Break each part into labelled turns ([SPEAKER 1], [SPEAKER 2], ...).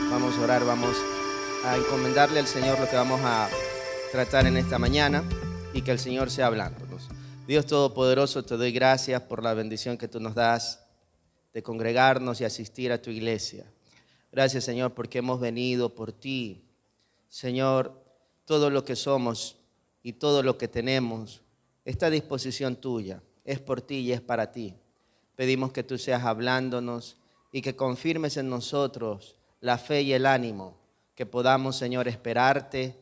[SPEAKER 1] Vamos a orar, vamos a encomendarle al Señor lo que vamos a tratar en esta mañana y que el Señor sea hablándonos. Dios Todopoderoso, te doy gracias por la bendición que tú nos das de congregarnos y asistir a tu iglesia. Gracias, Señor, porque hemos venido por ti. Señor, todo lo que somos y todo lo que tenemos está a disposición tuya. Es por ti y es para ti. Pedimos que tú seas hablándonos y que confirmes en nosotros la fe y el ánimo, que podamos, Señor, esperarte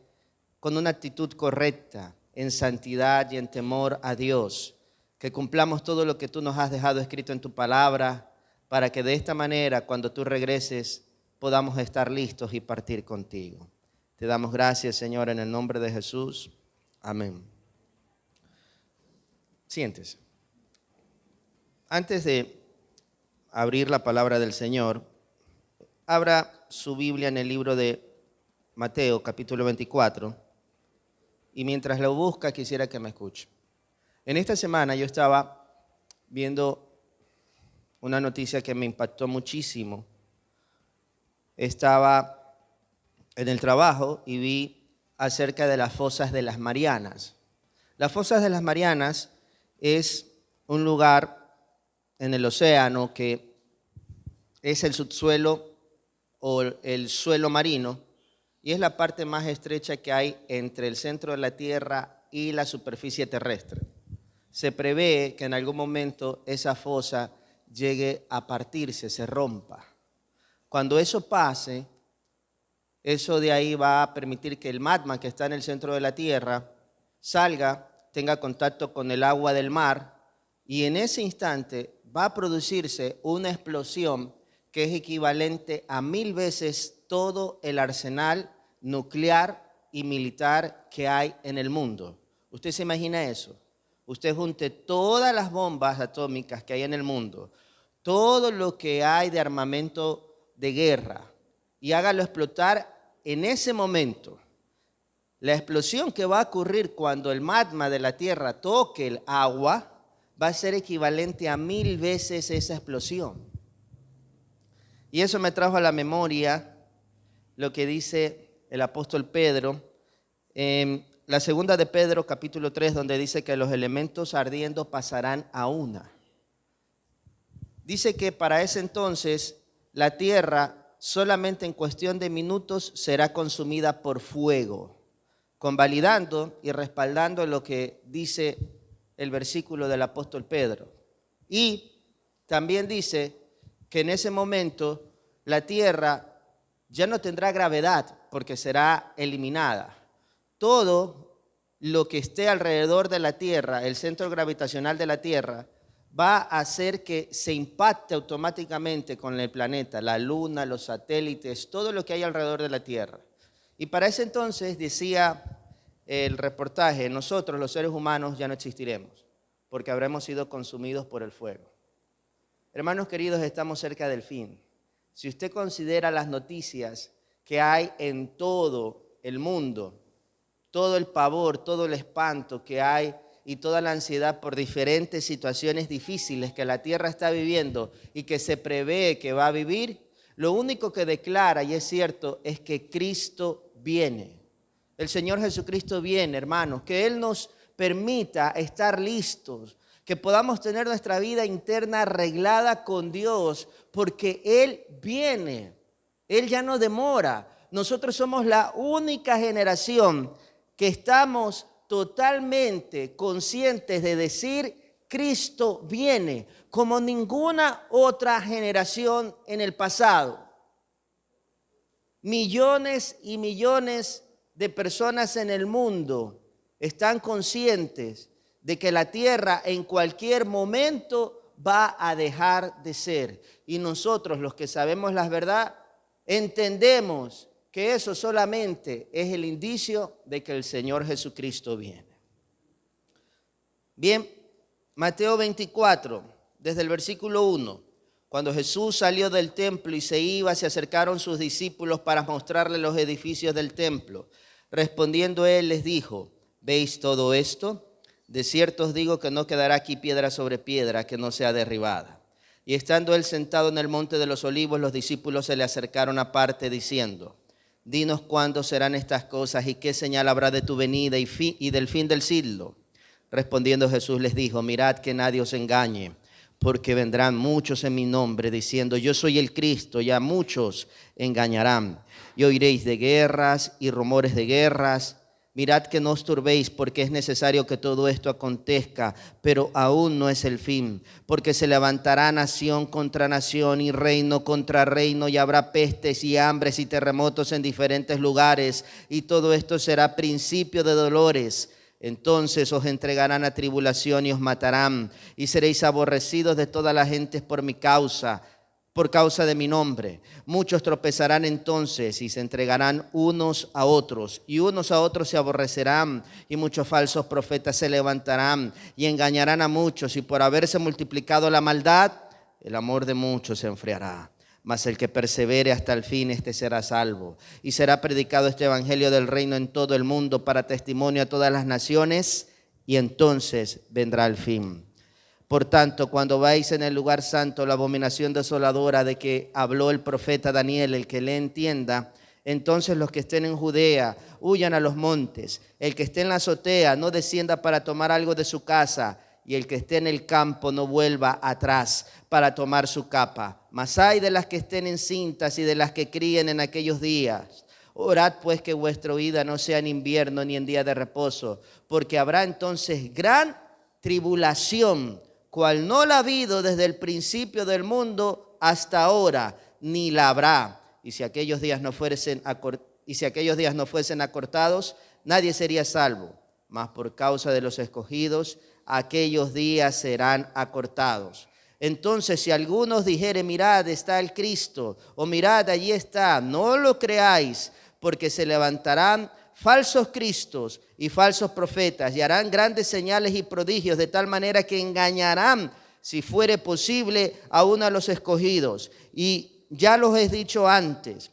[SPEAKER 1] con una actitud correcta, en santidad y en temor a Dios, que cumplamos todo lo que tú nos has dejado escrito en tu palabra, para que de esta manera, cuando tú regreses, podamos estar listos y partir contigo. Te damos gracias, Señor, en el nombre de Jesús. Amén. Siéntese. Antes de abrir la palabra del Señor, abra su Biblia en el libro de Mateo, capítulo 24, y mientras lo busca, quisiera que me escuche. En esta semana yo estaba viendo una noticia que me impactó muchísimo. Estaba en el trabajo y vi acerca de las fosas de las Marianas. Las fosas de las Marianas es un lugar en el océano que es el subsuelo o el suelo marino y es la parte más estrecha que hay entre el centro de la Tierra y la superficie terrestre. Se prevé que en algún momento esa fosa llegue a partirse, se rompa. Cuando eso pase, eso de ahí va a permitir que el magma que está en el centro de la Tierra salga, tenga contacto con el agua del mar y en ese instante va a producirse una explosión que es equivalente a 1000 veces todo el arsenal nuclear y militar que hay en el mundo. ¿Usted se imagina eso? Usted junte todas las bombas atómicas que hay en el mundo, todo lo que hay de armamento de guerra y hágalo explotar en ese momento. La explosión que va a ocurrir cuando el magma de la Tierra toque el agua va a ser equivalente a 1000 veces esa explosión. Y eso me trajo a la memoria lo que dice el apóstol Pedro en la segunda de Pedro, capítulo 3, donde dice que los elementos ardiendo pasarán a una. Dice que para ese entonces la tierra solamente en cuestión de minutos será consumida por fuego, convalidando y respaldando lo que dice el versículo del apóstol Pedro. Y también dice que en ese momento la tierra ya no tendrá gravedad porque será eliminada. Todo lo que esté alrededor de la Tierra, el centro gravitacional de la Tierra, va a hacer que se impacte automáticamente con el planeta, la luna, los satélites, todo lo que hay alrededor de la Tierra. Y para ese entonces, decía el reportaje, nosotros los seres humanos ya no existiremos, porque habremos sido consumidos por el fuego. Hermanos queridos, estamos cerca del fin. Si usted considera las noticias que hay en todo el mundo, todo el pavor, todo el espanto que hay y toda la ansiedad por diferentes situaciones difíciles que la tierra está viviendo y que se prevé que va a vivir, lo único que declara, y es cierto, es que Cristo viene. El Señor Jesucristo viene, hermanos, que Él nos permita estar listos, que podamos tener nuestra vida interna arreglada con Dios, porque Él viene, Él ya no demora. Nosotros somos la única generación que estamos totalmente conscientes de decir, Cristo viene, como ninguna otra generación en el pasado. Millones y millones de personas en el mundo están conscientes de que la tierra en cualquier momento va a dejar de ser. Y nosotros, los que sabemos la verdad, entendemos que eso solamente es el indicio de que el Señor Jesucristo viene. Bien, Mateo 24, desde el versículo 1. Cuando Jesús salió del templo y se iba, se acercaron sus discípulos para mostrarle los edificios del templo. Respondiendo él les dijo, ¿veis todo esto? De cierto os digo que no quedará aquí piedra sobre piedra que no sea derribada. Y estando él sentado en el monte de los olivos, los discípulos se le acercaron aparte diciendo: dinos cuándo serán estas cosas y qué señal habrá de tu venida y del fin del siglo. Respondiendo Jesús les dijo: mirad que nadie os engañe, porque vendrán muchos en mi nombre diciendo: yo soy el Cristo, y a muchos engañarán. Y oiréis de guerras y rumores de guerras. Mirad que no os turbéis, porque es necesario que todo esto acontezca, pero aún no es el fin, porque se levantará nación contra nación y reino contra reino, y habrá pestes y hambres y terremotos en diferentes lugares, y todo esto será principio de dolores. Entonces os entregarán a tribulación y os matarán, y seréis aborrecidos de todas las gentes por mi causa. Por causa de mi nombre, muchos tropezarán entonces y se entregarán unos a otros, y unos a otros se aborrecerán, y muchos falsos profetas se levantarán y engañarán a muchos, y por haberse multiplicado la maldad, el amor de muchos se enfriará. Mas el que persevere hasta el fin, este será salvo. Y será predicado este evangelio del reino en todo el mundo para testimonio a todas las naciones, y entonces vendrá el fin. Por tanto, cuando vais en el lugar santo, la abominación desoladora de que habló el profeta Daniel, el que le entienda, entonces los que estén en Judea huyan a los montes. El que esté en la azotea no descienda para tomar algo de su casa, y el que esté en el campo no vuelva atrás para tomar su capa. Mas ay de las que estén encintas y de las que críen en aquellos días. Orad pues que vuestra huida no sea en invierno ni en día de reposo, porque habrá entonces gran tribulación, cual no la ha habido desde el principio del mundo hasta ahora, ni la habrá. Y si aquellos días no fuesen acortados, nadie sería salvo. Mas por causa de los escogidos, aquellos días serán acortados. Entonces, si algunos dijere: mirad, está el Cristo, o mirad, allí está, no lo creáis, porque se levantarán falsos cristos y falsos profetas, y harán grandes señales y prodigios, de tal manera que engañarán, si fuere posible, aún a los escogidos. Y ya los he dicho antes.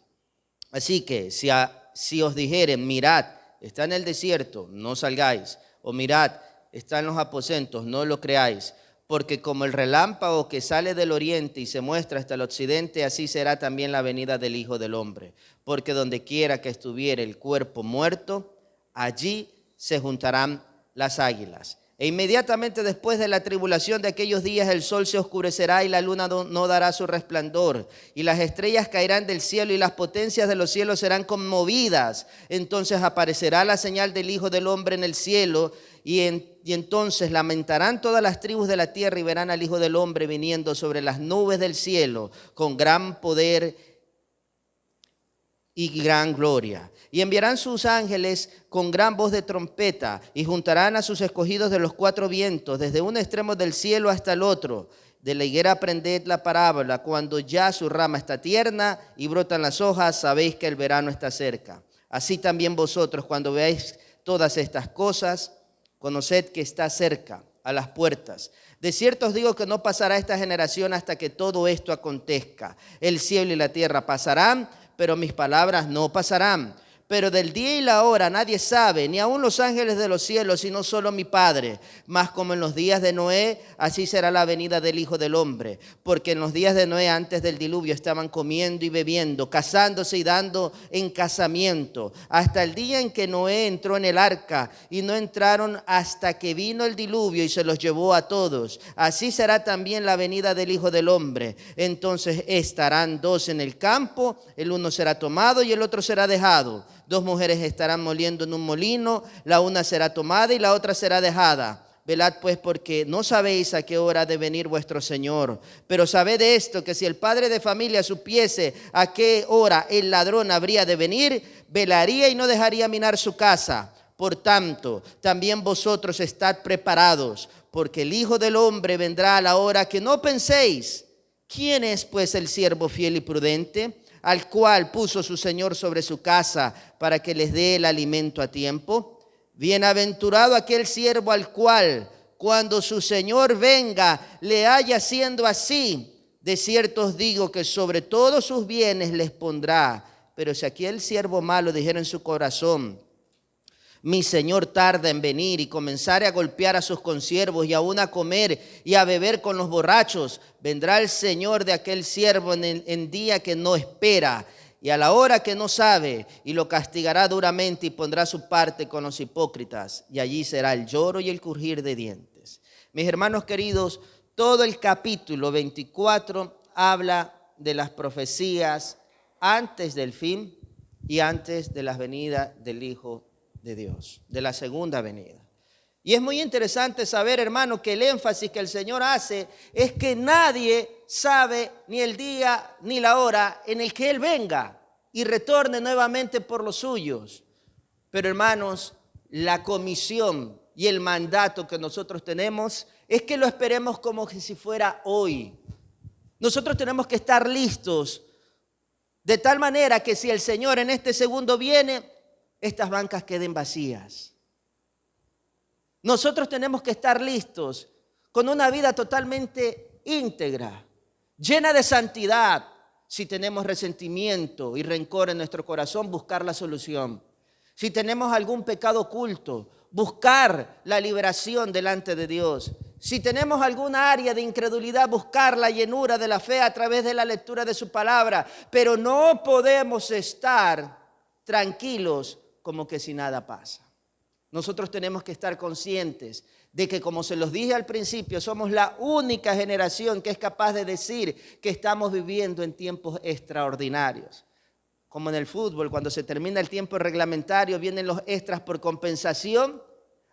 [SPEAKER 1] Así que si os dijeren: mirad, está en el desierto, no salgáis, o mirad, está en los aposentos, no lo creáis. Porque como el relámpago que sale del oriente y se muestra hasta el occidente, así será también la venida del Hijo del Hombre. Porque donde quiera que estuviere el cuerpo muerto, allí se juntarán las águilas. E inmediatamente después de la tribulación de aquellos días, el sol se oscurecerá y la luna no dará su resplandor, y las estrellas caerán del cielo y las potencias de los cielos serán conmovidas. Entonces aparecerá la señal del Hijo del Hombre en el cielo, y entonces lamentarán todas las tribus de la tierra y verán al Hijo del Hombre viniendo sobre las nubes del cielo con gran poder y gran gloria. Y enviarán sus ángeles con gran voz de trompeta, y juntarán a sus escogidos de los cuatro vientos, desde un extremo del cielo hasta el otro. De la higuera aprended la parábola: cuando ya su rama está tierna y brotan las hojas, sabéis que el verano está cerca. Así también vosotros, cuando veáis todas estas cosas, conoced que está cerca, a las puertas. De cierto os digo que no pasará esta generación hasta que todo esto acontezca. El cielo y la tierra pasarán, pero mis palabras no pasarán. Pero del día y la hora nadie sabe, ni aun los ángeles de los cielos, sino solo mi Padre. Mas como en los días de Noé, así será la venida del Hijo del Hombre. Porque en los días de Noé, antes del diluvio, estaban comiendo y bebiendo, casándose y dando en casamiento, hasta el día en que Noé entró en el arca, y no entraron hasta que vino el diluvio y se los llevó a todos. Así será también la venida del Hijo del Hombre. Entonces estarán dos en el campo, el uno será tomado y el otro será dejado. Dos mujeres estarán moliendo en un molino, la una será tomada y la otra será dejada. Velad pues, porque no sabéis a qué hora ha de venir vuestro Señor. Pero sabed esto, que si el padre de familia supiese a qué hora el ladrón habría de venir, velaría y no dejaría minar su casa. Por tanto, también vosotros estad preparados, porque el Hijo del Hombre vendrá a la hora que no penséis. ¿Quién es pues el siervo fiel y prudente, al cual puso su Señor sobre su casa para que les dé el alimento a tiempo? Bienaventurado aquel siervo al cual, cuando su Señor venga, le haya haciendo así. De cierto os digo que sobre todos sus bienes les pondrá. Pero si aquel siervo malo dijera en su corazón: mi señor tarda en venir y comenzare a golpear a sus consiervos y aún a comer y a beber con los borrachos, vendrá el señor de aquel siervo en día que no espera y a la hora que no sabe, y lo castigará duramente y pondrá su parte con los hipócritas, y allí será el lloro y el crujir de dientes. Mis hermanos queridos, todo el capítulo 24 habla de las profecías antes del fin y antes de la venida del Hijo de Dios, de la segunda venida. Y es muy interesante saber, hermano, que el énfasis que el Señor hace es que nadie sabe ni el día ni la hora en el que Él venga y retorne nuevamente por los suyos. Pero, hermanos, la comisión y el mandato que nosotros tenemos es que lo esperemos como si fuera hoy. Nosotros tenemos que estar listos de tal manera que si el Señor en este segundo viene, estas bancas queden vacías. Nosotros tenemos que estar listos con una vida totalmente íntegra, llena de santidad. Si tenemos resentimiento y rencor en nuestro corazón, buscar la solución. Si tenemos algún pecado oculto, buscar la liberación delante de Dios. Si tenemos alguna área de incredulidad, buscar la llenura de la fe a través de la lectura de su palabra. Pero no podemos estar tranquilos como que si nada pasa. Nosotros tenemos que estar conscientes de que, como se los dije al principio, somos la única generación que es capaz de decir que estamos viviendo en tiempos extraordinarios. Como en el fútbol, cuando se termina el tiempo reglamentario, vienen los extras por compensación.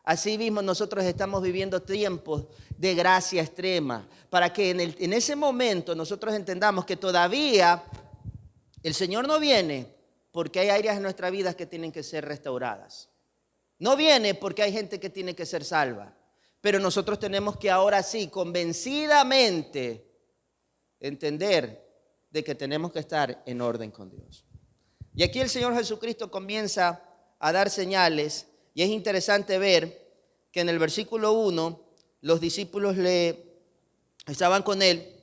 [SPEAKER 1] Así mismo nosotros estamos viviendo tiempos de gracia extrema, para que en ese momento nosotros entendamos que todavía el Señor no viene porque hay áreas en nuestra vida que tienen que ser restauradas. No viene porque hay gente que tiene que ser salva. Pero nosotros tenemos que ahora sí, convencidamente, entender de que tenemos que estar en orden con Dios. Y aquí el Señor Jesucristo comienza a dar señales. Y es interesante ver que en el versículo 1, los discípulos estaban con Él.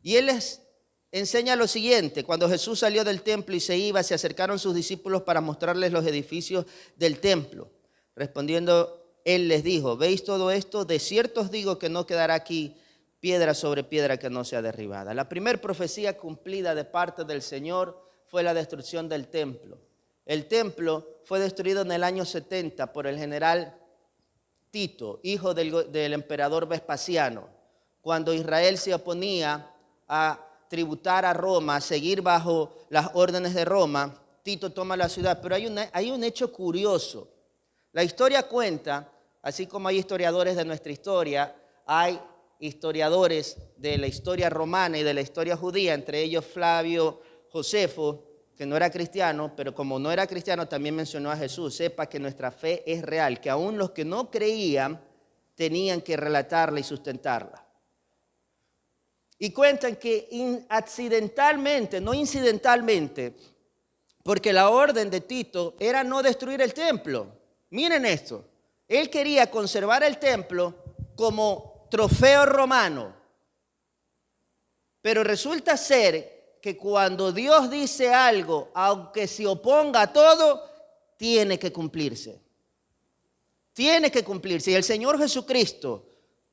[SPEAKER 1] Y Él les enseña lo siguiente: cuando Jesús salió del templo y se iba, se acercaron sus discípulos para mostrarles los edificios del templo. Respondiendo, Él les dijo: ¿veis todo esto? De cierto os digo que no quedará aquí piedra sobre piedra que no sea derribada. La primera profecía cumplida de parte del Señor fue la destrucción del templo. El templo fue destruido en el año 70 por el general Tito, hijo del emperador Vespasiano. Cuando Israel se oponía a tributar a Roma, a seguir bajo las órdenes de Roma, Tito toma la ciudad. Pero hay un hecho curioso. La historia cuenta, así como hay historiadores de nuestra historia, hay historiadores de la historia romana y de la historia judía, entre ellos Flavio Josefo, que no era cristiano, pero como no era cristiano también mencionó a Jesús. Sepa que nuestra fe es real, que aún los que no creían tenían que relatarla y sustentarla. Y cuentan que accidentalmente, no incidentalmente, porque la orden de Tito era no destruir el templo. Miren esto, él quería conservar el templo como trofeo romano, pero resulta ser que cuando Dios dice algo, aunque se oponga a todo, tiene que cumplirse. Tiene que cumplirse. Y el Señor Jesucristo,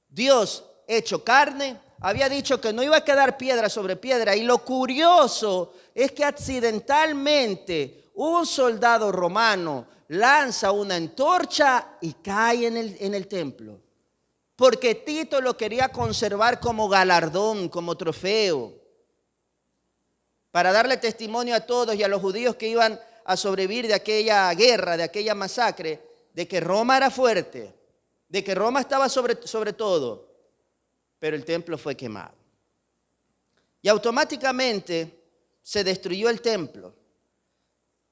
[SPEAKER 1] Dios hecho carne, había dicho que no iba a quedar piedra sobre piedra. Y lo curioso es que accidentalmente un soldado romano lanza una antorcha y cae en el templo. Porque Tito lo quería conservar como galardón, como trofeo, para darle testimonio a todos y a los judíos que iban a sobrevivir de aquella guerra, de aquella masacre, de que Roma era fuerte, de que Roma estaba sobre todo. Pero el templo fue quemado. Y automáticamente se destruyó el templo.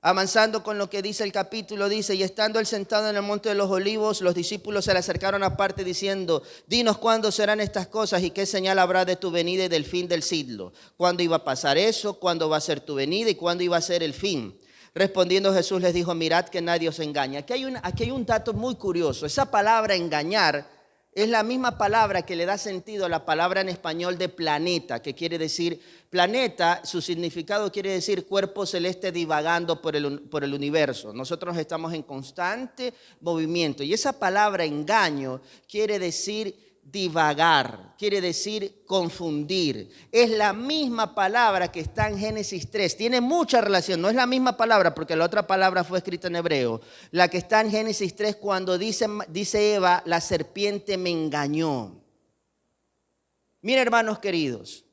[SPEAKER 1] Avanzando con lo que dice el capítulo, dice: y estando él sentado en el monte de los olivos, los discípulos se le acercaron aparte diciendo: dinos cuándo serán estas cosas y qué señal habrá de tu venida y del fin del siglo. ¿Cuándo iba a pasar eso? ¿Cuándo va a ser tu venida? ¿Y cuándo iba a ser el fin? Respondiendo Jesús les dijo: mirad que nadie os engaña. Aquí hay un dato muy curioso. Esa palabra engañar Es la misma palabra que le da sentido a la palabra en español de planeta, que quiere decir planeta, su significado quiere decir cuerpo celeste divagando por el universo. Nosotros estamos en constante movimiento y esa palabra engaño quiere decir divagar, quiere decir confundir. Es la misma palabra que está en Génesis 3. Tiene mucha relación, no es la misma palabra porque la otra palabra fue escrita en hebreo. La que está en Génesis 3 cuando dice Eva, la serpiente me engañó. Miren, hermanos queridos,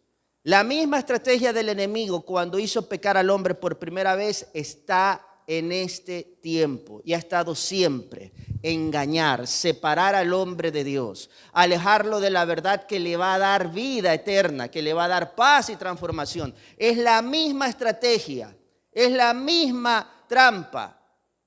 [SPEAKER 1] la misma estrategia del enemigo cuando hizo pecar al hombre por primera vez está en este tiempo y ha estado siempre: engañar, separar al hombre de Dios, alejarlo de la verdad que le va a dar vida eterna, que le va a dar paz y transformación. Es la misma estrategia, es la misma trampa,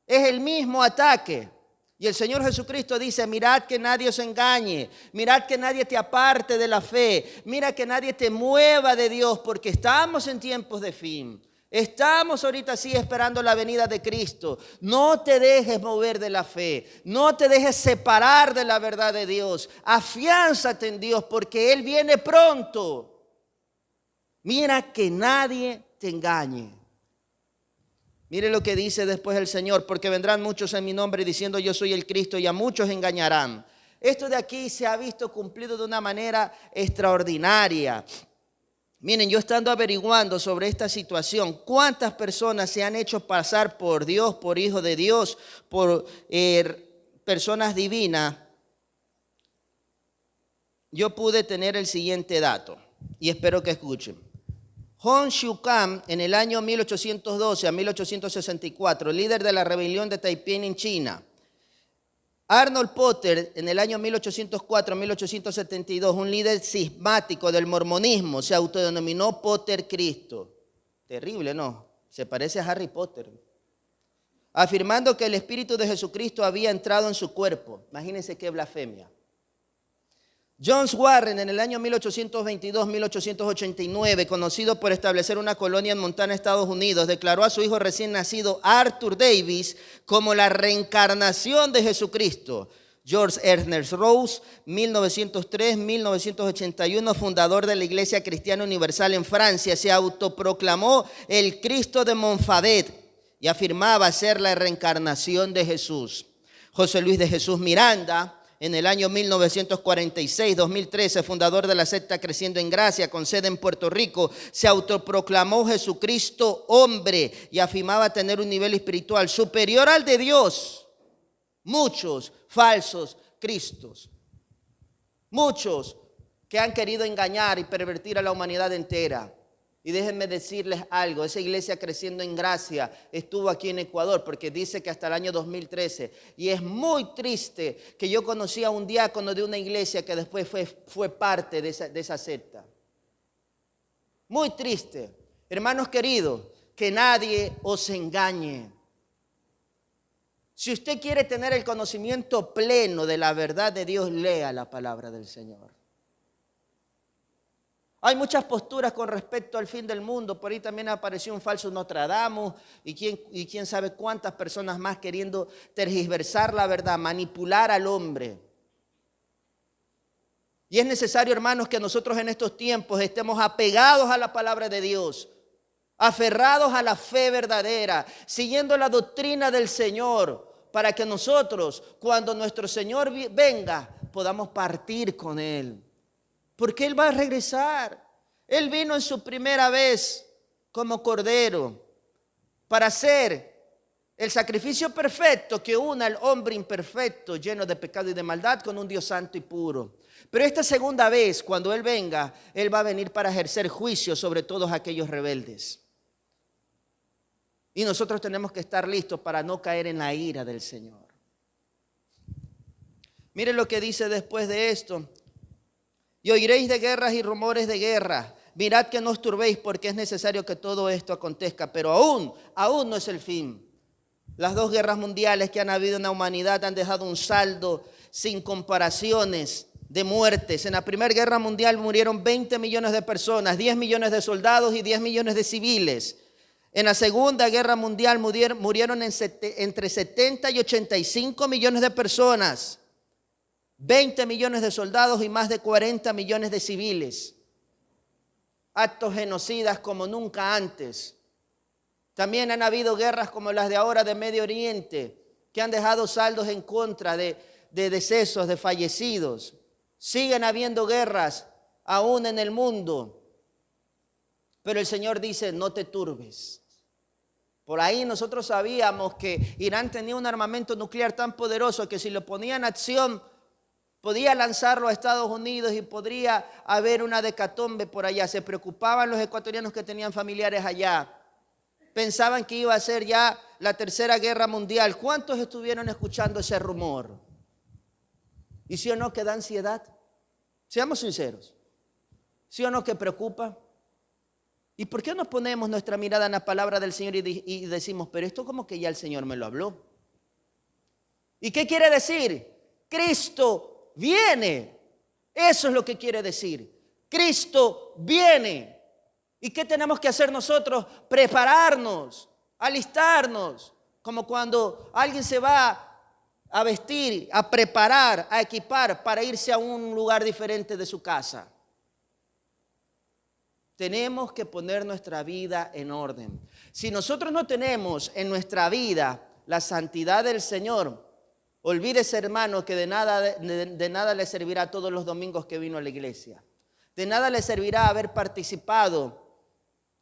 [SPEAKER 1] es el mismo ataque. Y el Señor Jesucristo dice: mirad que nadie os engañe, mirad que nadie te aparte de la fe, mira que nadie te mueva de Dios, porque estamos en tiempos de fin. Estamos ahorita sí esperando la venida de Cristo. No te dejes mover de la fe, no te dejes separar de la verdad de Dios. Afiánzate en Dios porque Él viene pronto. Mira que nadie te engañe. Mire lo que dice después el Señor: porque vendrán muchos en mi nombre diciendo yo soy el Cristo, y a muchos engañarán. Esto de aquí se ha visto cumplido de una manera extraordinaria. Miren, yo estando averiguando sobre esta situación, cuántas personas se han hecho pasar por Dios, por hijo de Dios, por personas divinas, yo pude tener el siguiente dato y espero que escuchen. Hong Xiuquan, en el año 1812 a 1864, líder de la rebelión de Taiping en China. Arnold Potter, en el año 1804 a 1872, un líder cismático del mormonismo, se autodenominó Potter Cristo. Terrible, ¿no? Se parece a Harry Potter. Afirmando que el Espíritu de Jesucristo había entrado en su cuerpo. Imagínense qué blasfemia. John Warren, en el año 1822-1889, conocido por establecer una colonia en Montana, Estados Unidos, declaró a su hijo recién nacido, Arthur Davis, como la reencarnación de Jesucristo. George Ernest Rose, 1903-1981, fundador de la Iglesia Cristiana Universal en Francia, se autoproclamó el Cristo de Montfadet y afirmaba ser la reencarnación de Jesús. José Luis de Jesús Miranda, en el año 1946-2013, fundador de la secta Creciendo en Gracia, con sede en Puerto Rico, se autoproclamó Jesucristo hombre y afirmaba tener un nivel espiritual superior al de Dios. Muchos falsos cristos, muchos que han querido engañar y pervertir a la humanidad entera. Y déjenme decirles algo, esa iglesia Creciendo en Gracia estuvo aquí en Ecuador porque dice que hasta el año 2013. Y es muy triste que yo conocí a un diácono de una iglesia que después fue parte de esa secta. Muy triste. Hermanos queridos, que nadie os engañe. Si usted quiere tener el conocimiento pleno de la verdad de Dios, lea la palabra del Señor. Hay muchas posturas con respecto al fin del mundo. Por ahí también apareció un falso Nostradamus y quién sabe cuántas personas más queriendo tergiversar la verdad, manipular al hombre. Y es necesario, hermanos, que nosotros en estos tiempos estemos apegados a la palabra de Dios, aferrados a la fe verdadera, siguiendo la doctrina del Señor, para que nosotros, cuando nuestro Señor venga, podamos partir con Él. Porque Él va a regresar. Él vino en su primera vez como cordero para hacer el sacrificio perfecto que una al hombre imperfecto, lleno de pecado y de maldad, con un Dios santo y puro. Pero esta segunda vez, cuando Él venga, Él va a venir para ejercer juicio sobre todos aquellos rebeldes. Y nosotros tenemos que estar listos para no caer en la ira del Señor. Miren lo que dice después de esto. Y oiréis de guerras y rumores de guerra. Mirad que no os turbéis, porque es necesario que todo esto acontezca. Pero aún no es el fin. Las dos guerras mundiales que han habido en la humanidad han dejado un saldo sin comparaciones de muertes. En la Primera Guerra Mundial murieron 20 millones de personas, 10 millones de soldados y 10 millones de civiles. En la Segunda Guerra Mundial murieron entre 70 y 85 millones de personas. 20 millones de soldados y más de 40 millones de civiles. Actos genocidas como nunca antes. También han habido guerras como las de ahora de Medio Oriente, que han dejado saldos en contra de decesos, de fallecidos. Siguen habiendo guerras aún en el mundo. Pero el Señor dice, no te turbes. Por ahí nosotros sabíamos que Irán tenía un armamento nuclear tan poderoso que si lo ponía en acción, podía lanzarlo a Estados Unidos y podría haber una hecatombe por allá. Se preocupaban los ecuatorianos que tenían familiares allá. Pensaban que iba a ser ya la tercera guerra mundial. ¿Cuántos estuvieron escuchando ese rumor? ¿Y sí o no que da ansiedad? Seamos sinceros. ¿Sí o no que preocupa? ¿Y por qué nos ponemos nuestra mirada en la palabra del Señor y decimos, pero esto como que ya el Señor me lo habló? ¿Y qué quiere decir? Cristo viene. Eso es lo que quiere decir. Cristo viene. ¿Y qué tenemos que hacer nosotros? Prepararnos, alistarnos, como cuando alguien se va a vestir, a preparar, a equipar para irse a un lugar diferente de su casa. Tenemos que poner nuestra vida en orden. Si nosotros no tenemos en nuestra vida la santidad del Señor, olvídese, hermano, que de nada le servirá todos los domingos que vino a la iglesia. De nada le servirá haber participado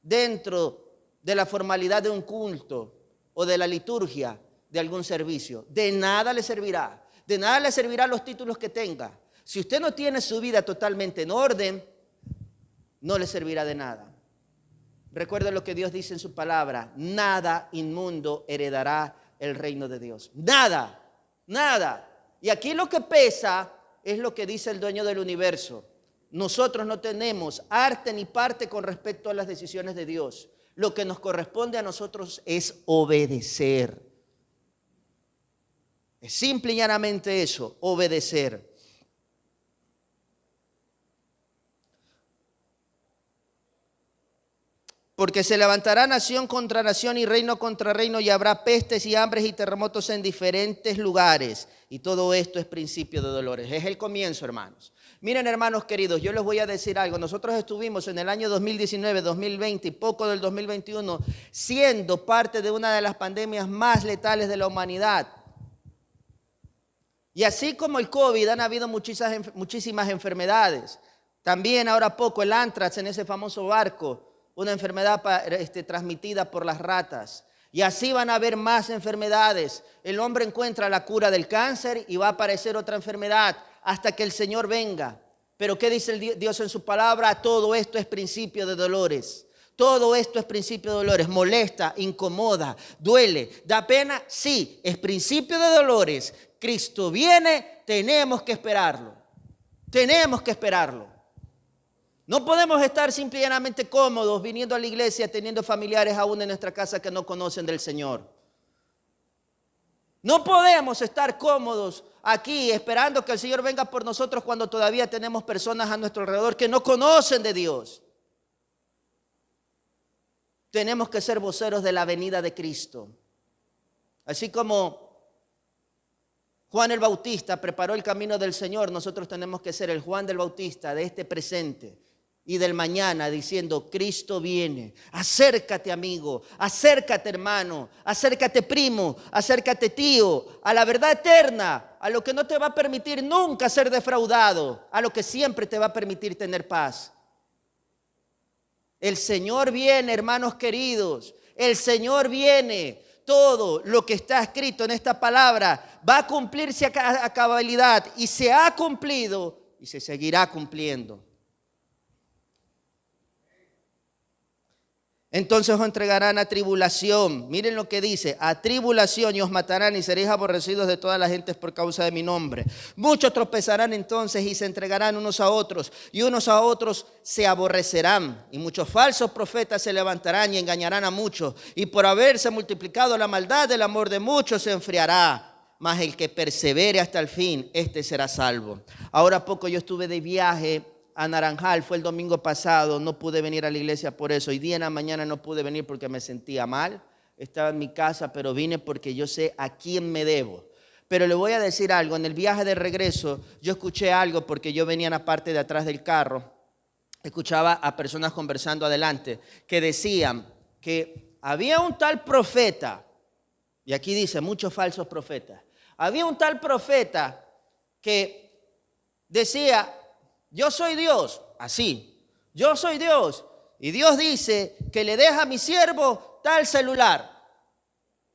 [SPEAKER 1] dentro de la formalidad de un culto o de la liturgia de algún servicio. De nada le servirá. De nada le servirá los títulos que tenga. Si usted no tiene su vida totalmente en orden, no le servirá de nada. Recuerde lo que Dios dice en su palabra: nada inmundo heredará el reino de Dios. Nada, nada. Y aquí lo que pesa es lo que dice el dueño del universo. Nosotros no tenemos arte ni parte con respecto a las decisiones de Dios. Lo que nos corresponde a nosotros es obedecer. Es simple y llanamente eso, obedecer. Porque se levantará nación contra nación y reino contra reino, y habrá pestes y hambres y terremotos en diferentes lugares. Y todo esto es principio de dolores. Es el comienzo, hermanos. Miren, hermanos queridos, yo les voy a decir algo. Nosotros estuvimos en el año 2019, 2020 y poco del 2021 siendo parte de una de las pandemias más letales de la humanidad. Y así como el COVID, han habido muchísimas enfermedades. También ahora poco el anthrax en ese famoso barco, una enfermedad transmitida por las ratas. Y así van a haber más enfermedades. El hombre encuentra la cura del cáncer y va a aparecer otra enfermedad hasta que el Señor venga. Pero ¿qué dice Dios en su palabra? Todo esto es principio de dolores. Todo esto es principio de dolores. Molesta, incomoda, duele, da pena. Sí, es principio de dolores. Cristo viene, tenemos que esperarlo. Tenemos que esperarlo. No podemos estar simple y llanamente cómodos viniendo a la iglesia, teniendo familiares aún en nuestra casa que no conocen del Señor. No podemos estar cómodos aquí esperando que el Señor venga por nosotros cuando todavía tenemos personas a nuestro alrededor que no conocen de Dios. Tenemos que ser voceros de la venida de Cristo. Así como Juan el Bautista preparó el camino del Señor, nosotros tenemos que ser el Juan del Bautista de este presente y del mañana, diciendo: Cristo viene. Acércate, amigo, acércate, hermano, acércate, primo, acércate, tío, a la verdad eterna, a lo que no te va a permitir nunca ser defraudado, a lo que siempre te va a permitir tener paz. El Señor viene, hermanos queridos, el Señor viene. Todo lo que está escrito en esta palabra va a cumplirse a cabalidad, y se ha cumplido y se seguirá cumpliendo. Entonces os entregarán a tribulación. Miren lo que dice: a tribulación, y os matarán, y seréis aborrecidos de todas las gentes por causa de mi nombre. Muchos tropezarán entonces y se entregarán unos a otros, y unos a otros se aborrecerán. Y muchos falsos profetas se levantarán y engañarán a muchos. Y por haberse multiplicado la maldad, el amor de muchos se enfriará. Mas el que persevere hasta el fin, este será salvo. Ahora poco yo estuve de viaje a Naranjal, fue el domingo pasado, no pude venir a la iglesia por eso. Hoy día en la mañana no pude venir porque me sentía mal, estaba en mi casa, pero vine porque yo sé a quién me debo. Pero le voy a decir algo, en el viaje de regreso yo escuché algo porque yo venía en la parte de atrás del carro. Escuchaba a personas conversando adelante que decían que había un tal profeta, y aquí dice muchos falsos profetas, había un tal profeta que decía, yo soy Dios, así, yo soy Dios, y Dios dice que le deja a mi siervo tal celular.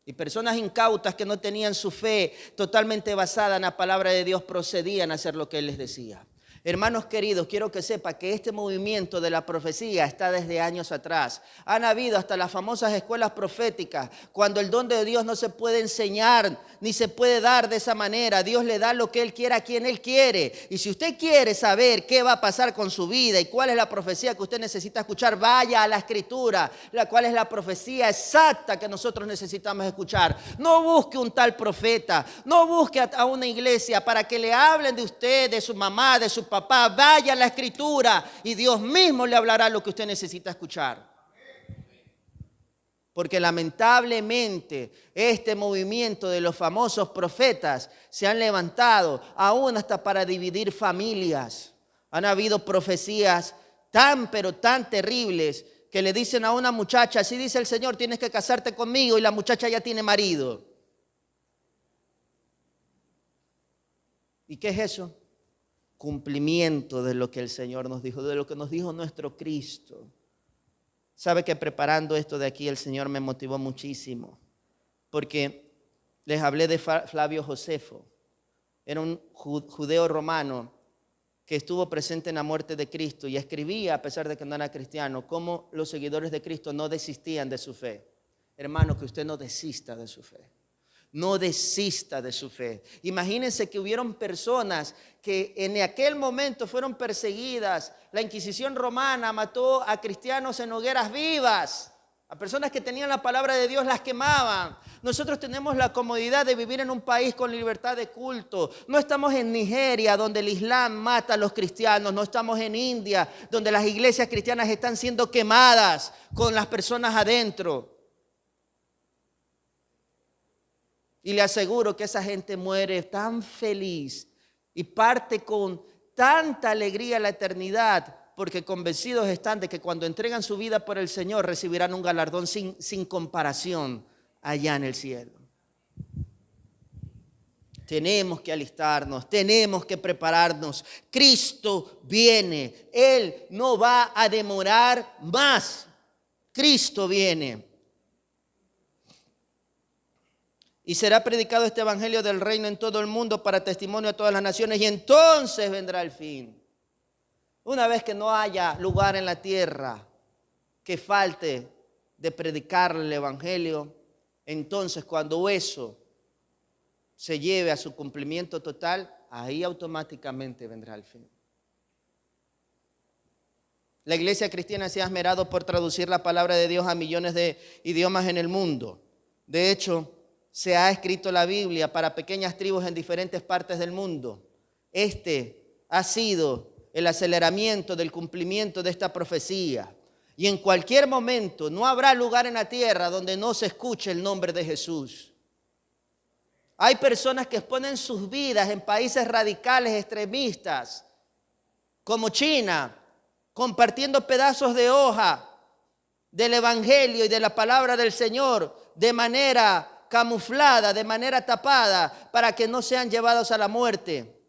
[SPEAKER 1] Y personas incautas que no tenían su fe totalmente basada en la palabra de Dios procedían a hacer lo que Él les decía. Hermanos queridos, quiero que sepa que este movimiento de la profecía está desde años atrás. Han habido hasta las famosas escuelas proféticas, cuando el don de Dios no se puede enseñar ni se puede dar de esa manera. Dios le da lo que Él quiere a quien Él quiere. Y si usted quiere saber qué va a pasar con su vida y cuál es la profecía que usted necesita escuchar, vaya a la Escritura, la cual es la profecía exacta que nosotros necesitamos escuchar. No busque un tal profeta, no busque a una iglesia para que le hablen de usted, de su mamá, de su papá. Vaya a la Escritura y Dios mismo le hablará lo que usted necesita escuchar. Porque lamentablemente este movimiento de los famosos profetas se han levantado aún hasta para dividir familias. Han habido profecías tan pero tan terribles que le dicen a una muchacha, así dice el Señor, tienes que casarte conmigo, y la muchacha ya tiene marido. ¿Y qué es eso? Cumplimiento de lo que el Señor nos dijo, de lo que nos dijo nuestro Cristo. Sabe que preparando esto de aquí el Señor me motivó muchísimo, porque les hablé de Flavio Josefo. Era un judeo romano que estuvo presente en la muerte de Cristo y escribía, a pesar de que no era cristiano, cómo los seguidores de Cristo no desistían de su fe. Hermano, que usted no desista de su fe. No desista de su fe. Imagínense que hubieron personas que en aquel momento fueron perseguidas. La Inquisición romana mató a cristianos en hogueras vivas. A personas que tenían la palabra de Dios las quemaban. Nosotros tenemos la comodidad de vivir en un país con libertad de culto. No estamos en Nigeria, donde el Islam mata a los cristianos. No estamos en India, donde las iglesias cristianas están siendo quemadas con las personas adentro. Y le aseguro que esa gente muere tan feliz y parte con tanta alegría a la eternidad, porque convencidos están de que cuando entregan su vida por el Señor recibirán un galardón sin comparación allá en el cielo. Tenemos que alistarnos, tenemos que prepararnos. Cristo viene, Él no va a demorar más. Cristo viene. Y será predicado este evangelio del reino en todo el mundo para testimonio a todas las naciones, y entonces vendrá el fin. Una vez que no haya lugar en la tierra que falte de predicar el evangelio, entonces cuando eso se lleve a su cumplimiento total, ahí automáticamente vendrá el fin. La iglesia cristiana se ha esmerado por traducir la palabra de Dios a millones de idiomas en el mundo. De hecho, se ha escrito la Biblia para pequeñas tribus en diferentes partes del mundo. Este ha sido el aceleramiento del cumplimiento de esta profecía. Y en cualquier momento no habrá lugar en la tierra donde no se escuche el nombre de Jesús. Hay personas que exponen sus vidas en países radicales, extremistas, como China, compartiendo pedazos de hoja del evangelio y de la palabra del Señor de manera camuflada, de manera tapada, para que no sean llevados a la muerte.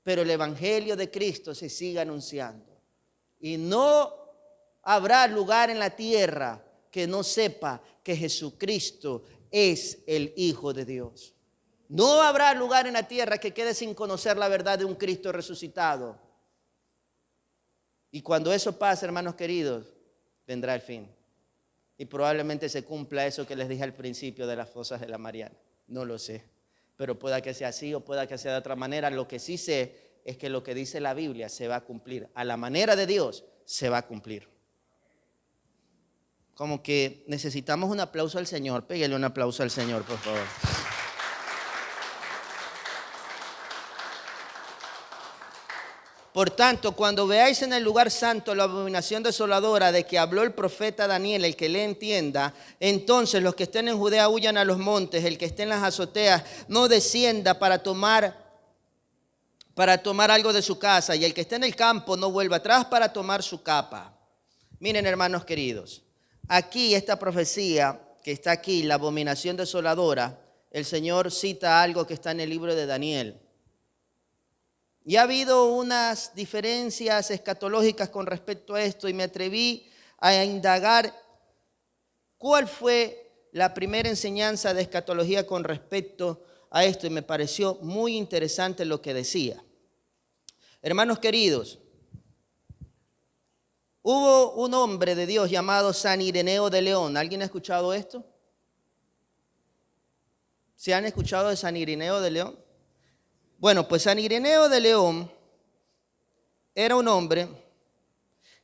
[SPEAKER 1] Pero el evangelio de Cristo se sigue anunciando. Y no habrá lugar en la tierra que no sepa que Jesucristo es el Hijo de Dios. No habrá lugar en la tierra que quede sin conocer la verdad de un Cristo resucitado. Y cuando eso pase, hermanos queridos, vendrá el fin. Y probablemente se cumpla eso que les dije al principio de las fosas de la Mariana. No lo sé, pero pueda que sea así o pueda que sea de otra manera. Lo que sí sé es que lo que dice la Biblia se va a cumplir. A la manera de Dios se va a cumplir. Como que necesitamos un aplauso al Señor. Pégale un aplauso al Señor, por favor. Por tanto, cuando veáis en el lugar santo la abominación desoladora de que habló el profeta Daniel, el que le entienda, entonces los que estén en Judea huyan a los montes, el que esté en las azoteas no descienda para tomar algo de su casa, y el que esté en el campo no vuelva atrás para tomar su capa. Miren, hermanos queridos, aquí esta profecía que está aquí, la abominación desoladora, el Señor cita algo que está en el libro de Daniel. Y ha habido unas diferencias escatológicas con respecto a esto, y me atreví a indagar cuál fue la primera enseñanza de escatología con respecto a esto, y me pareció muy interesante lo que decía. Hermanos queridos, hubo un hombre de Dios llamado San Ireneo de León. ¿Alguien ha escuchado esto? ¿Se han escuchado de San Ireneo de León? Bueno, pues San Ireneo de León era un hombre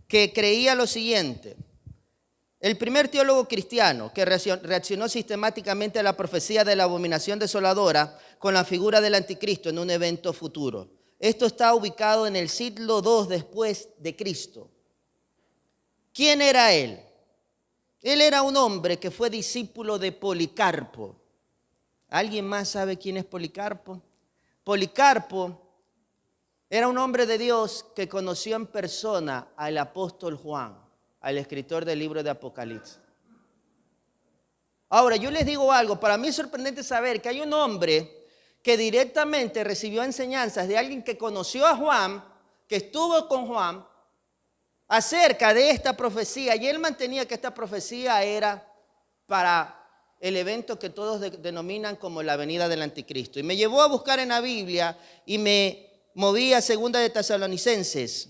[SPEAKER 1] que creía lo siguiente. El primer teólogo cristiano que reaccionó sistemáticamente a la profecía de la abominación desoladora con la figura del anticristo en un evento futuro. Esto está ubicado en el siglo II después de Cristo. ¿Quién era él? Él era un hombre que fue discípulo de Policarpo. ¿Alguien más sabe quién es Policarpo? Policarpo era un hombre de Dios que conoció en persona al apóstol Juan, al escritor del libro de Apocalipsis. Ahora, yo les digo algo, para mí es sorprendente saber que hay un hombre que directamente recibió enseñanzas de alguien que conoció a Juan, que estuvo con Juan, acerca de esta profecía, y él mantenía que esta profecía era para el evento que todos denominan como la venida del anticristo. Y me llevó a buscar en la Biblia y me moví a Segunda de Tesalonicenses,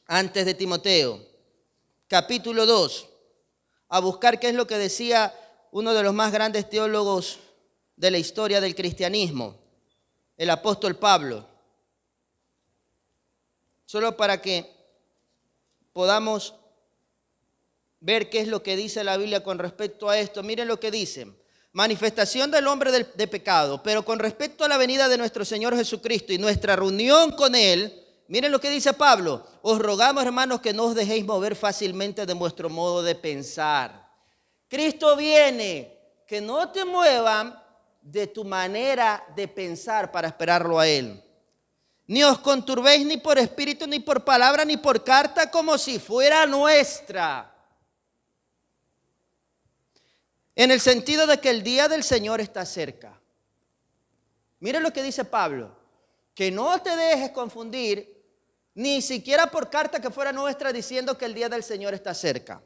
[SPEAKER 1] antes de Timoteo, capítulo 2, a buscar qué es lo que decía uno de los más grandes teólogos de la historia del cristianismo, el apóstol Pablo. Solo para que podamos ver qué es lo que dice la Biblia con respecto a esto. Miren lo que dice: manifestación del hombre de pecado, pero con respecto a la venida de nuestro Señor Jesucristo y nuestra reunión con Él, miren lo que dice Pablo: os rogamos, hermanos, que no os dejéis mover fácilmente de vuestro modo de pensar. Cristo viene, que no te muevan de tu manera de pensar para esperarlo a Él. Ni os conturbéis ni por espíritu, ni por palabra, ni por carta, como si fuera nuestra. En el sentido de que el día del Señor está cerca. Miren lo que dice Pablo: que no te dejes confundir, ni siquiera por carta que fuera nuestra, diciendo que el día del Señor está cerca.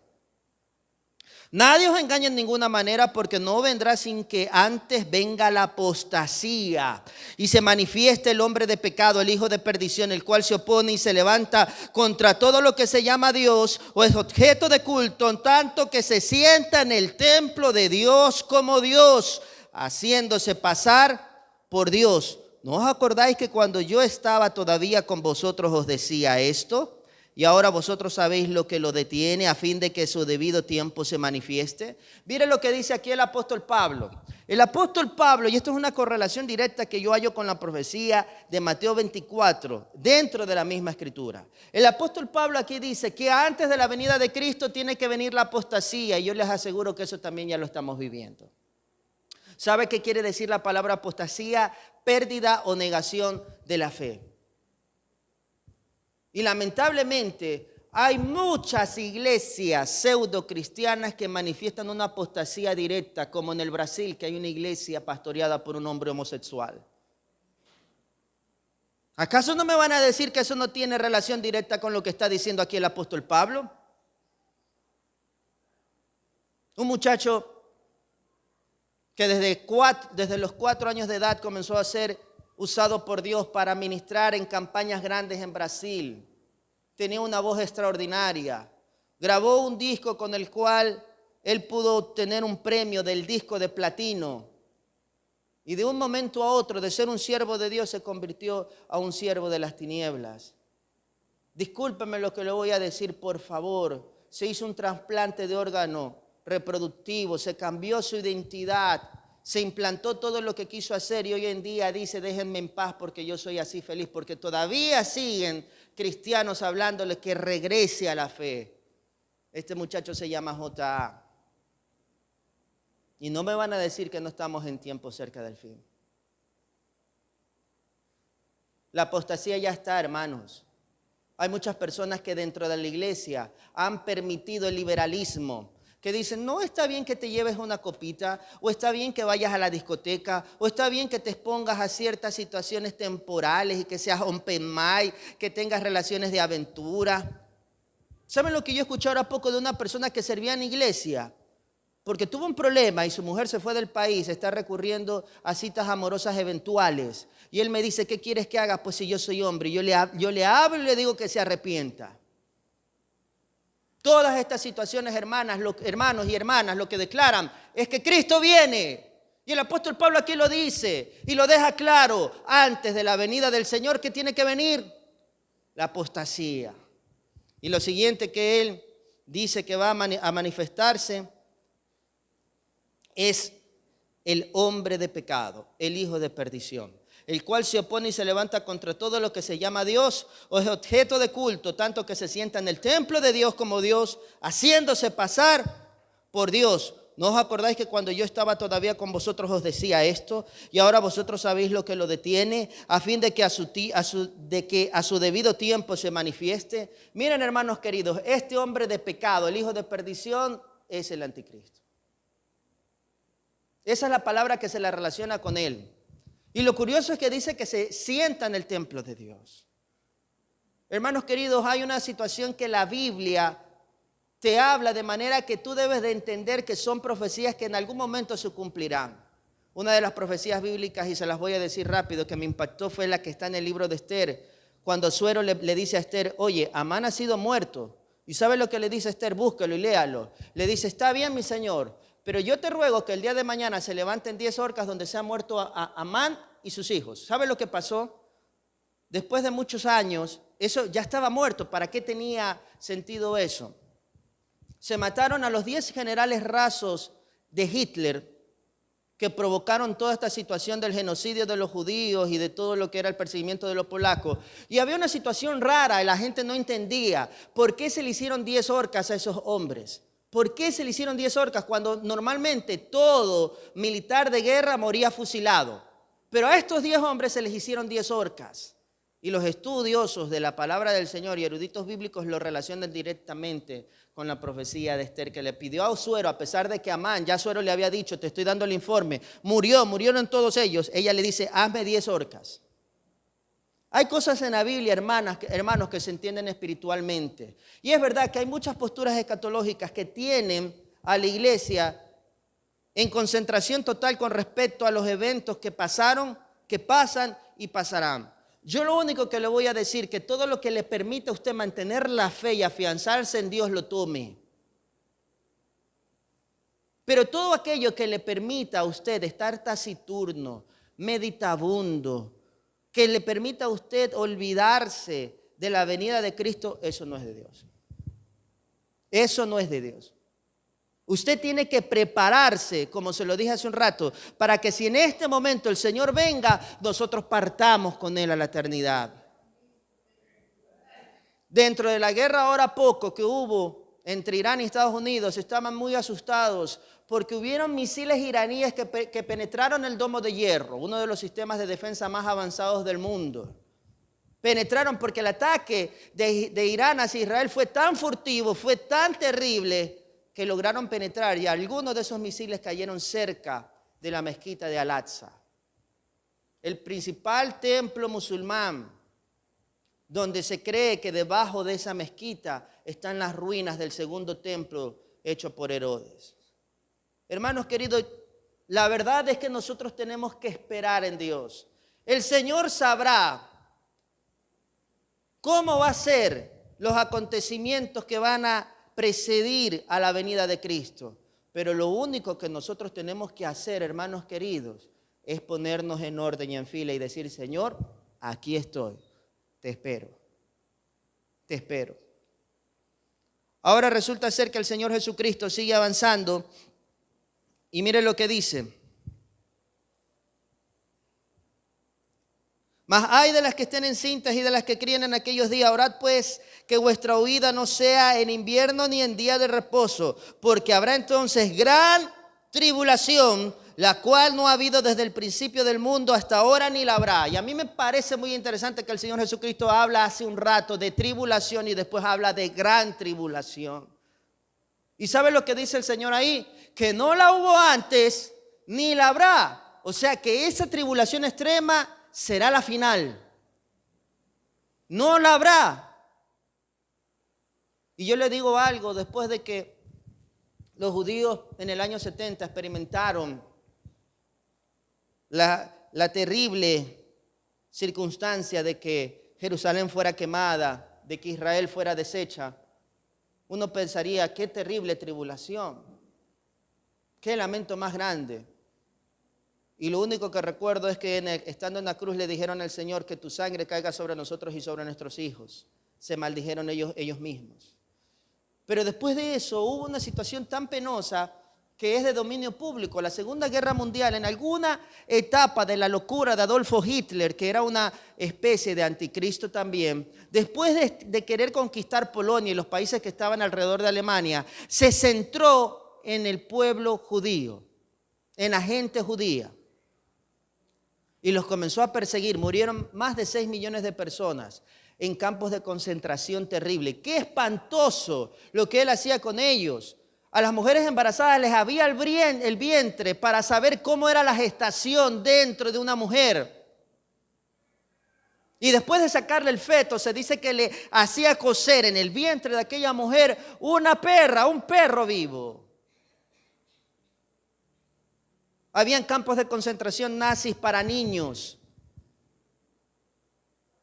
[SPEAKER 1] Nadie os engañe en ninguna manera, porque no vendrá sin que antes venga la apostasía y se manifieste el hombre de pecado, el hijo de perdición, el cual se opone y se levanta contra todo lo que se llama Dios o es objeto de culto, en tanto que se sienta en el templo de Dios como Dios, haciéndose pasar por Dios. ¿No os acordáis que cuando yo estaba todavía con vosotros os decía esto? Y ahora vosotros sabéis lo que lo detiene, a fin de que su debido tiempo se manifieste. Miren lo que dice aquí el apóstol Pablo. El apóstol Pablo, y esto es una correlación directa que yo hallo con la profecía de Mateo 24, dentro de la misma escritura. El apóstol Pablo aquí dice que antes de la venida de Cristo tiene que venir la apostasía, y yo les aseguro que eso también ya lo estamos viviendo. ¿Sabe qué quiere decir la palabra apostasía? Pérdida o negación de la fe. Y lamentablemente hay muchas iglesias pseudo cristianas que manifiestan una apostasía directa, como en el Brasil, que hay una iglesia pastoreada por un hombre homosexual. ¿Acaso no me van a decir que eso no tiene relación directa con lo que está diciendo aquí el apóstol Pablo? Un muchacho que desde los 4 años de edad comenzó a ser usado por Dios para ministrar en campañas grandes en Brasil. Tenía una voz extraordinaria. Grabó un disco con el cual él pudo obtener un premio del disco de platino. Y de un momento a otro, de ser un siervo de Dios, se convirtió a un siervo de las tinieblas. Discúlpeme lo que le voy a decir, por favor. Se hizo un trasplante de órgano reproductivo, se cambió su identidad, se implantó todo lo que quiso hacer, y hoy en día dice: déjenme en paz porque yo soy así feliz, porque todavía siguen cristianos hablándole que regrese a la fe. Este muchacho se llama J.A. Y no me van a decir que no estamos en tiempo cerca del fin. La apostasía ya está, hermanos. Hay muchas personas que dentro de la iglesia han permitido el liberalismo, que dicen, no, está bien que te lleves una copita, o está bien que vayas a la discoteca, o está bien que te expongas a ciertas situaciones temporales y que seas open mind, que tengas relaciones de aventura. ¿Saben lo que yo escuché ahora poco de una persona que servía en iglesia? Porque tuvo un problema y su mujer se fue del país, está recurriendo a citas amorosas eventuales. Y él me dice, ¿qué quieres que haga? Pues si yo soy hombre, yo le hablo y le digo que se arrepienta. Todas estas situaciones, hermanos y hermanas, lo que declaran es que Cristo viene. Y el apóstol Pablo aquí lo dice y lo deja claro, antes de la venida del Señor, ¿qué tiene que venir? La apostasía. Y lo siguiente que él dice que va a manifestarse es el hombre de pecado, el hijo de perdición, el cual se opone y se levanta contra todo lo que se llama Dios o es objeto de culto, tanto que se sienta en el templo de Dios como Dios, haciéndose pasar por Dios. ¿No os acordáis que cuando yo estaba todavía con vosotros os decía esto? Y ahora vosotros sabéis lo que lo detiene, a fin de que a su debido tiempo se manifieste. Miren, hermanos queridos, este hombre de pecado, el hijo de perdición, es el anticristo. Esa es la palabra que se la relaciona con él. Y lo curioso es que dice que se sienta en el templo de Dios. Hermanos queridos, hay una situación que la Biblia te habla de manera que tú debes de entender que son profecías que en algún momento se cumplirán. Una de las profecías bíblicas, y se las voy a decir rápido, que me impactó fue la que está en el libro de Esther, cuando Asuero le dice a Esther, oye, Amán ha sido muerto. ¿Y sabe lo que le dice Esther? Búscalo y léalo. Le dice, está bien, mi señor, pero yo te ruego que el día de mañana se levanten 10 horcas donde se ha muerto Amán y sus hijos. ¿Sabe lo que pasó? Después de muchos años, eso ya estaba muerto. ¿Para qué tenía sentido eso? Se mataron a los 10 generales rasos de Hitler que provocaron toda esta situación del genocidio de los judíos y de todo lo que era el perseguimiento de los polacos. Y había una situación rara y la gente no entendía por qué se le hicieron 10 horcas a esos hombres. ¿Por qué se le hicieron 10 horcas cuando normalmente todo militar de guerra moría fusilado? Pero a estos 10 hombres se les hicieron 10 horcas. Y los estudiosos de la palabra del Señor y eruditos bíblicos lo relacionan directamente con la profecía de Esther, que le pidió a Asuero, a pesar de que Amán, ya Asuero le había dicho, te estoy dando el informe, murieron todos ellos. Ella le dice, hazme 10 horcas. Hay cosas en la Biblia, hermanos, que se entienden espiritualmente. Y es verdad que hay muchas posturas escatológicas que tienen a la iglesia en concentración total con respecto a los eventos que pasaron, que pasan y pasarán. Yo lo único que le voy a decir, que todo lo que le permita a usted mantener la fe y afianzarse en Dios lo tome. Pero todo aquello que le permita a usted estar taciturno, meditabundo, que le permita a usted olvidarse de la venida de Cristo, eso no es de Dios. Eso no es de Dios. Usted tiene que prepararse, como se lo dije hace un rato, para que si en este momento el Señor venga, nosotros partamos con Él a la eternidad. Dentro de la guerra ahora poco que hubo entre Irán y Estados Unidos, estaban muy asustados porque hubieron misiles iraníes que penetraron el domo de hierro, uno de los sistemas de defensa más avanzados del mundo. Penetraron porque el ataque de Irán hacia Israel fue tan furtivo, fue tan terrible, que lograron penetrar y algunos de esos misiles cayeron cerca de la mezquita de Al-Aqsa, el principal templo musulmán, donde se cree que debajo de esa mezquita están las ruinas del segundo templo hecho por Herodes. Hermanos queridos, la verdad es que nosotros tenemos que esperar en Dios. El Señor sabrá cómo va a ser los acontecimientos que van a precedir a la venida de Cristo. Pero lo único que nosotros tenemos que hacer, hermanos queridos, es ponernos en orden y en fila y decir, Señor, aquí estoy, te espero, te espero. Ahora resulta ser que el Señor Jesucristo sigue avanzando y mire lo que dice. Mas hay de las que estén encintas y de las que críen en aquellos días. Orad pues que vuestra huida no sea en invierno ni en día de reposo, porque habrá entonces gran tribulación, la cual no ha habido desde el principio del mundo hasta ahora ni la habrá. Y a mí me parece muy interesante que el Señor Jesucristo habla hace un rato de tribulación y después habla de gran tribulación. ¿Y sabe lo que dice el Señor ahí? Que no la hubo antes ni la habrá. O sea que esa tribulación extrema será la final. No la habrá. Y yo le digo algo, después de que los judíos en el año 70 experimentaron la terrible circunstancia de que Jerusalén fuera quemada, de que Israel fuera deshecha, uno pensaría, qué terrible tribulación, qué lamento más grande. Y lo único que recuerdo es que estando en la cruz le dijeron al Señor que tu sangre caiga sobre nosotros y sobre nuestros hijos. Se maldijeron ellos mismos. Pero después de eso hubo una situación tan penosa que es de dominio público. La Segunda Guerra Mundial, en alguna etapa de la locura de Adolfo Hitler, que era una especie de anticristo también, después de querer conquistar Polonia y los países que estaban alrededor de Alemania, se centró en el pueblo judío, en la gente judía. Y los comenzó a perseguir. Murieron más de 6 millones de personas en campos de concentración terrible. Qué espantoso lo que él hacía con ellos. A las mujeres embarazadas les había el vientre para saber cómo era la gestación dentro de una mujer. Y después de sacarle el feto, se dice que le hacía cocer en el vientre de aquella mujer una perra, un perro vivo. Habían campos de concentración nazis para niños.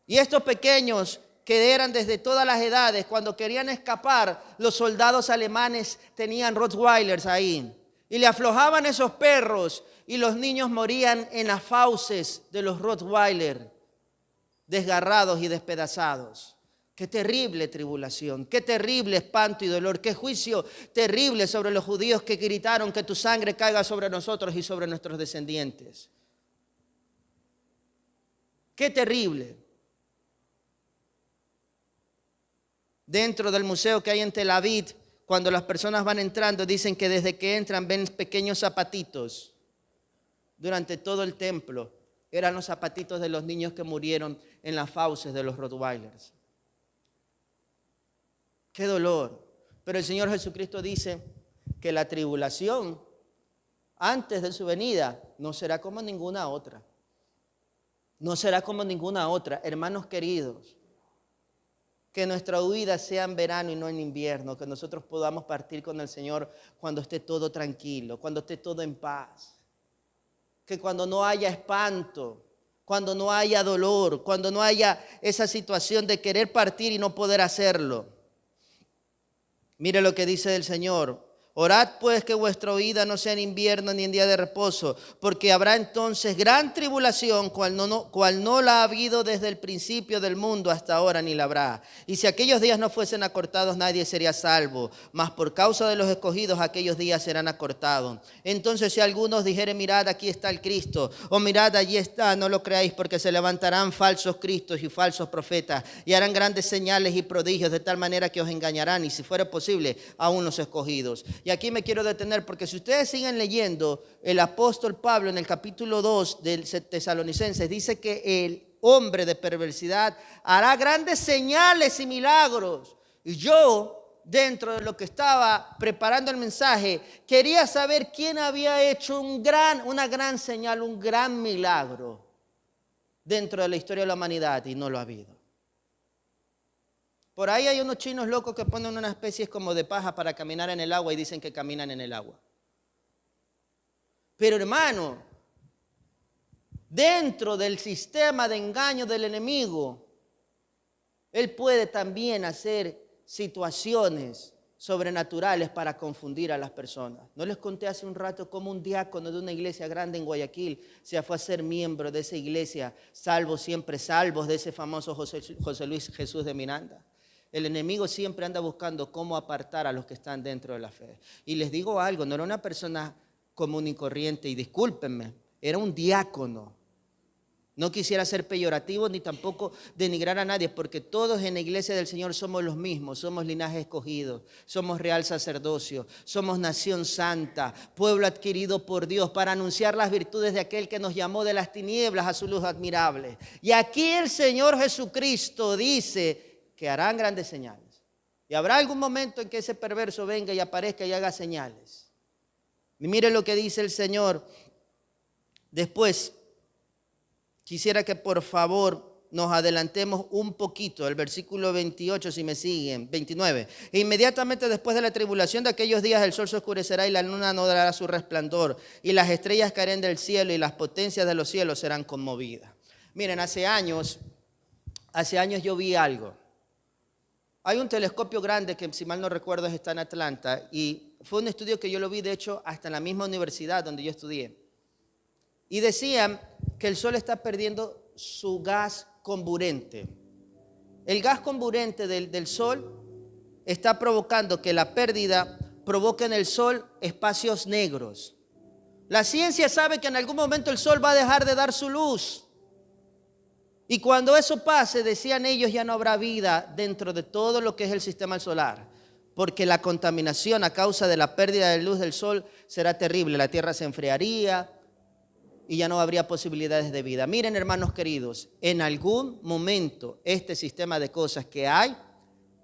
[SPEAKER 1] Y estos pequeños que eran desde todas las edades, cuando querían escapar, los soldados alemanes tenían Rottweilers ahí. Y le aflojaban esos perros y los niños morían en las fauces de los Rottweiler, desgarrados y despedazados. Qué terrible tribulación, qué terrible espanto y dolor, qué juicio terrible sobre los judíos que gritaron que tu sangre caiga sobre nosotros y sobre nuestros descendientes. Qué terrible. Dentro del museo que hay en Tel Aviv, cuando las personas van entrando, dicen que desde que entran ven pequeños zapatitos durante todo el templo. Eran los zapatitos de los niños que murieron en las fauces de los Rottweilers. Qué dolor. Pero el Señor Jesucristo dice que la tribulación antes de su venida no será como ninguna otra. No será como ninguna otra. Hermanos queridos, que nuestra huida sea en verano y no en invierno, que nosotros podamos partir con el Señor cuando esté todo tranquilo, cuando esté todo en paz. Que cuando no haya espanto, cuando no haya dolor, cuando no haya esa situación de querer partir y no poder hacerlo. Mire lo que dice el Señor. Orad pues que vuestra huida no sea en invierno ni en día de reposo, porque habrá entonces gran tribulación, cual no la ha habido desde el principio del mundo hasta ahora ni la habrá. Y si aquellos días no fuesen acortados, nadie sería salvo, mas por causa de los escogidos aquellos días serán acortados. Entonces si algunos dijeren, mirad, aquí está el Cristo, o mirad, allí está, no lo creáis, porque se levantarán falsos cristos y falsos profetas, y harán grandes señales y prodigios, de tal manera que os engañarán, y si fuera posible, aún los escogidos. Y aquí me quiero detener porque si ustedes siguen leyendo, el apóstol Pablo en el capítulo 2 del Tesalonicenses dice que el hombre de perversidad hará grandes señales y milagros. Y yo, dentro de lo que estaba preparando el mensaje, quería saber quién había hecho una gran señal, un gran milagro dentro de la historia de la humanidad, y no lo ha habido. Por ahí hay unos chinos locos que ponen una especie como de paja para caminar en el agua y dicen que caminan en el agua. Pero hermano, dentro del sistema de engaño del enemigo, él puede también hacer situaciones sobrenaturales para confundir a las personas. ¿No les conté hace un rato cómo un diácono de una iglesia grande en Guayaquil se fue a ser miembro de esa iglesia, salvos siempre salvos, de ese famoso José Luis Jesús de Miranda? El enemigo siempre anda buscando cómo apartar a los que están dentro de la fe. Y les digo algo, no era una persona común y corriente, y discúlpenme, era un diácono No quisiera ser peyorativo ni tampoco denigrar a nadie, porque todos en la iglesia del Señor somos los mismos, somos linaje escogido, somos real sacerdocio, somos nación santa, pueblo adquirido por Dios para anunciar las virtudes de aquel que nos llamó de las tinieblas a su luz admirable. Y aquí el Señor Jesucristo dice que harán grandes señales. Y habrá algún momento en que ese perverso venga y aparezca y haga señales. Y mire lo que dice el Señor después. Quisiera que por favor nos adelantemos un poquito, el versículo 28, si me siguen, 29. E inmediatamente después de la tribulación de aquellos días el sol se oscurecerá y la luna no dará su resplandor, y las estrellas caerán del cielo y las potencias de los cielos serán conmovidas. Miren, hace años yo vi algo. Hay un telescopio grande que, si mal no recuerdo, está en Atlanta, y fue un estudio que yo lo vi, de hecho, hasta en la misma universidad donde yo estudié. Y decían que el sol está perdiendo su gas comburente. El gas comburente del sol está provocando que la pérdida provoque en el sol espacios negros. La ciencia sabe que en algún momento el sol va a dejar de dar su luz. Y cuando eso pase, decían ellos, ya no habrá vida dentro de todo lo que es el sistema solar, porque la contaminación a causa de la pérdida de luz del sol será terrible. La tierra se enfriaría y ya no habría posibilidades de vida. Miren, hermanos queridos, en algún momento este sistema de cosas que hay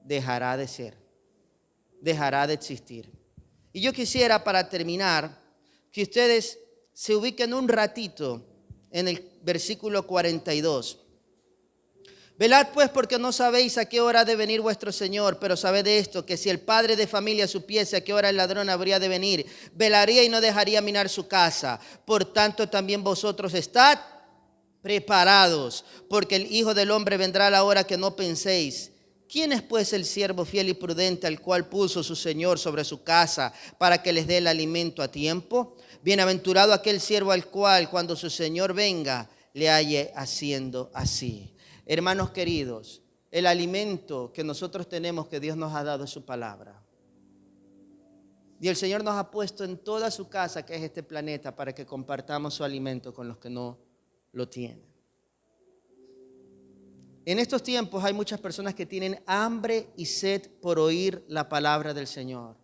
[SPEAKER 1] dejará de ser, dejará de existir. Y yo quisiera, para terminar, que ustedes se ubiquen un ratito en el versículo 42. Velad pues, porque no sabéis a qué hora ha de venir vuestro Señor, pero sabed esto, que si el padre de familia supiese a qué hora el ladrón habría de venir, velaría y no dejaría minar su casa. Por tanto, también vosotros estad preparados, porque el Hijo del Hombre vendrá a la hora que no penséis. ¿Quién es pues el siervo fiel y prudente al cual puso su Señor sobre su casa para que les dé el alimento a tiempo? Bienaventurado aquel siervo al cual, cuando su Señor venga, le halle haciendo así. Hermanos queridos, el alimento que nosotros tenemos, que Dios nos ha dado, es su palabra. Y el Señor nos ha puesto en toda su casa, que es este planeta, para que compartamos su alimento con los que no lo tienen. En estos tiempos hay muchas personas que tienen hambre y sed por oír la palabra del Señor.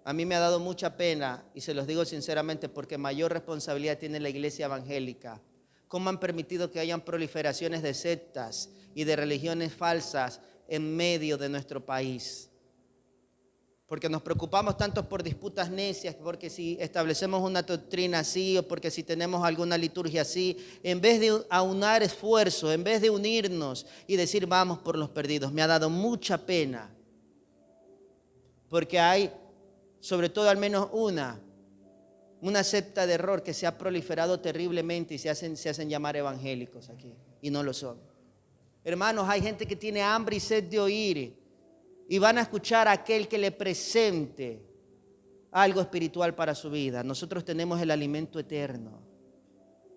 [SPEAKER 1] A mí me ha dado mucha pena, y se los digo sinceramente, porque mayor responsabilidad tiene la iglesia evangélica. ¿Cómo han permitido que hayan proliferaciones de sectas y de religiones falsas en medio de nuestro país? Porque nos preocupamos tanto por disputas necias, porque si establecemos una doctrina así, o porque si tenemos alguna liturgia así, en vez de aunar esfuerzo, en vez de unirnos y decir vamos por los perdidos. Me ha dado mucha pena, porque hay, sobre todo al menos una secta de error que se ha proliferado terriblemente y se hacen llamar evangélicos aquí, y no lo son. Hermanos, hay gente que tiene hambre y sed de oír y van a escuchar a aquel que le presente algo espiritual para su vida. Nosotros tenemos el alimento eterno,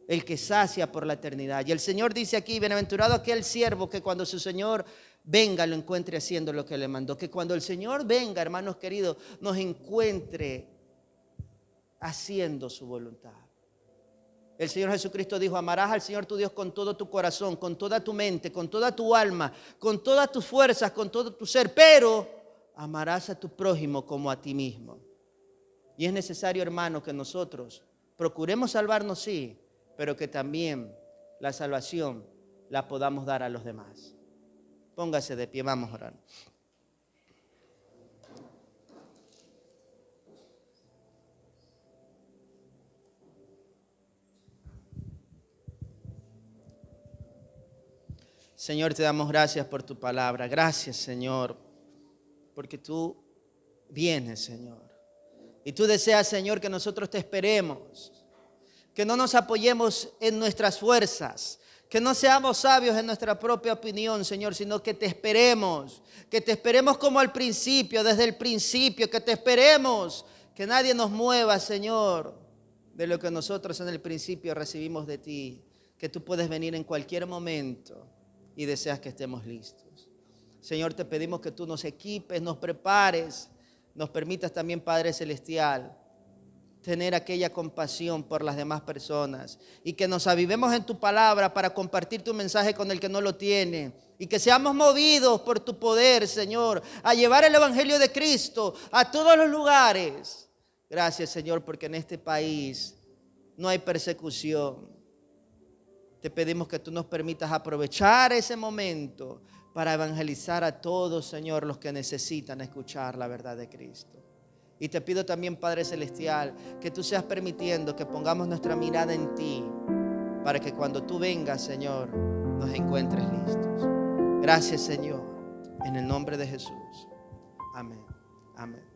[SPEAKER 1] el que sacia por la eternidad. Y el Señor dice aquí, bienaventurado aquel siervo que cuando su Señor venga lo encuentre haciendo lo que le mandó. Que cuando el Señor venga, hermanos queridos, nos encuentre haciendo su voluntad. El Señor Jesucristo dijo, amarás al Señor tu Dios con todo tu corazón, con toda tu mente, con toda tu alma, con todas tus fuerzas, con todo tu ser, pero amarás a tu prójimo como a ti mismo. Y es necesario, hermano, que nosotros procuremos salvarnos, sí, pero que también la salvación la podamos dar a los demás. Póngase de pie, vamos a orar. Señor, te damos gracias por tu palabra. Gracias, Señor, porque tú vienes, Señor. Y tú deseas, Señor, que nosotros te esperemos, que no nos apoyemos en nuestras fuerzas, que no seamos sabios en nuestra propia opinión, Señor, sino que te esperemos como al principio, desde el principio, que te esperemos, que nadie nos mueva, Señor, de lo que nosotros en el principio recibimos de ti, que tú puedes venir en cualquier momento y deseas que estemos listos. Señor, te pedimos que tú nos equipes, nos prepares, nos permitas también, Padre Celestial, tener aquella compasión por las demás personas y que nos avivemos en tu palabra para compartir tu mensaje con el que no lo tiene y que seamos movidos por tu poder, Señor, a llevar el evangelio de Cristo a todos los lugares. Gracias, Señor, porque en este país no hay persecución. Te pedimos que tú nos permitas aprovechar ese momento para evangelizar a todos, Señor, los que necesitan escuchar la verdad de Cristo. Y te pido también, Padre Celestial, que tú seas permitiendo que pongamos nuestra mirada en ti, para que cuando tú vengas, Señor, nos encuentres listos. Gracias, Señor, en el nombre de Jesús. Amén. Amén.